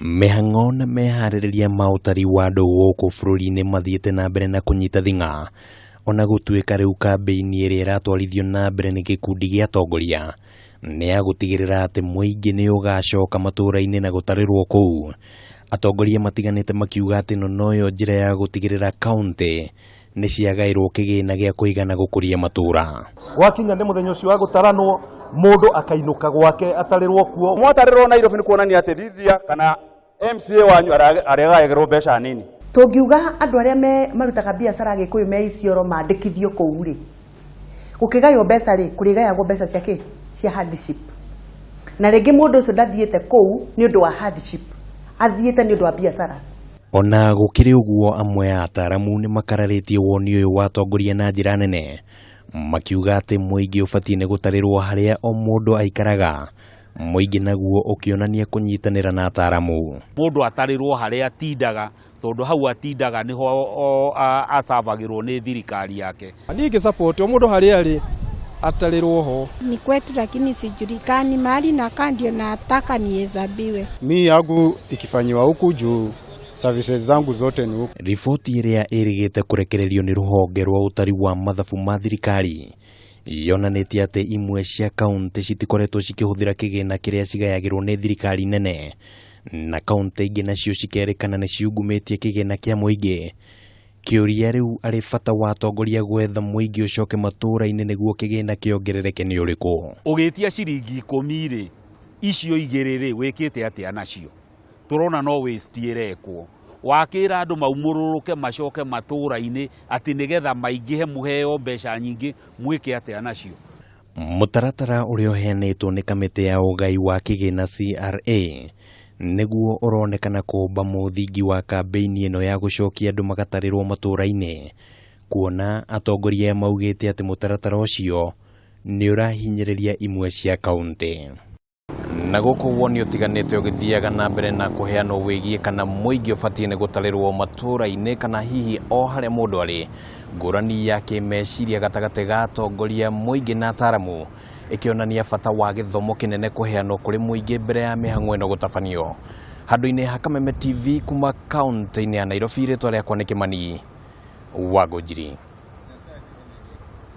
Mihang'o na meharĩrĩria ma utari wa andu gũkũ bũrũri-inĩ mathiĩte na mbere na kũnyita thing'a, ona gũtuĩka rĩu kambĩini ĩrĩa ĩratwarithio na mbere nĩ gĩkundi gĩa atongoria nĩ ya gutigirira atĩ muingi nĩ ũgacoka matura-ini na gutarirwo kũu. Atongoria matiganite makiuga atĩ noyo njĩra ya gutigirira kaunti niciagairwo kigina gĩa kũigana gũkũria matura. Wakinya nĩ muthenya ũcio wa gũtaranwo, mũndũ akainuka gwake atarirwo kuo. Mwatarirwo Nairobi nĩ kuonania atĩ Rithia kana MCA wanyu aregaĩrwo mbeca nini. Tungiuga andu aria marutaga biacara Gĩkũyũ me Isiolo mandĩkithio kũu rĩ, gũkĩgayo mbeca rĩ, kũrĩgayagwo mbeca ciake cia hardship. Na rĩngĩ mũndũ ũcio ndathiĩte kũu nĩ ũndũ wa hardship, athiĩte nĩ ũndũ wa biacara. Ona gũkĩrĩ ũguo, amwe a ataramu nĩ makararĩtie woni ũyũ wa atongoria na njĩra nene, makiuga atĩ muingi ubatii nĩ gutarirwo harĩa o mũndũ aikaraga, muingi naguo ũkĩonania kũnyitanĩra na ataramu. Mũndũ atarirwo harĩa atindaga, tondu hau atindaga niho acabagĩrwo nĩ thirikari yake. Ninge support o mũndũ harĩa arĩ atarirwo ho. Ni kwetu lakini sijulikani mahali na kandio nataka nihesabiwe. Mimi yangu ikifanyiwa huku juu services zangu zote ni huku. Riboti ĩrĩa ĩrĩgĩte kũrekererio nĩ rũhonge rwa utari wa mathabu ma thirikari yonanĩtie atĩ imwe cia kaunti citikoretwo cikĩhũthĩra kigina kĩrĩa cigayagĩrwo nĩ thirikari nene, na kaunti ingĩ nacio cikerĩkana nĩ ciungumĩtie kigina kĩa muingi. Kĩũria rĩu arĩ bata wa atongoria gwetha muingi ũcoke matura-inĩ nĩguo kigina kĩongerereke nĩ ũrĩkũ. Ũgĩtia ciringi 10 rĩ, icio igĩrĩ rĩ wĩkĩte atĩa nacio? Turona no waste irekwo. Wakĩra andu maumũrũrũke macoke matura-inĩ atĩ nigetha maingĩhe muheo mbeca nyingĩ, mwĩke atĩa nacio? Mũtaratara ũrĩa ũheanĩtwo nĩ kamĩtĩ ya ũgai wa kigina CRA nĩguo uronekana kũmba mũthingi wa kambĩini ĩno ya gũcokia andũ magatarirwo matura-inĩ, kuona atongoria maugĩte atĩ mũtaratara ũcio nĩ ũrahinyĩrĩria imwe cia kaunti. Na gũkũ woni ũtiganĩte ũgĩthiaga na mbere na kũheanwo wĩgiĩ kana muingi ũbatie nĩ gũtarirwo matura-inĩ kana hihi o harĩa mũndũ arĩ, ngũrani ya kĩmeciria gatagatĩ ga atongoria muingi na ataramu ĩkĩonania bata wa gĩthomo kĩnene kũheanwo kũrĩ muingi mbere ya mihang'o ĩno gũtabanio. Handũ-inĩ ha Kameme TV kuma kaunti-inĩ ya Nairobi, rĩtwa rĩakwa nĩ Kĩmani wa Ngũnjiri.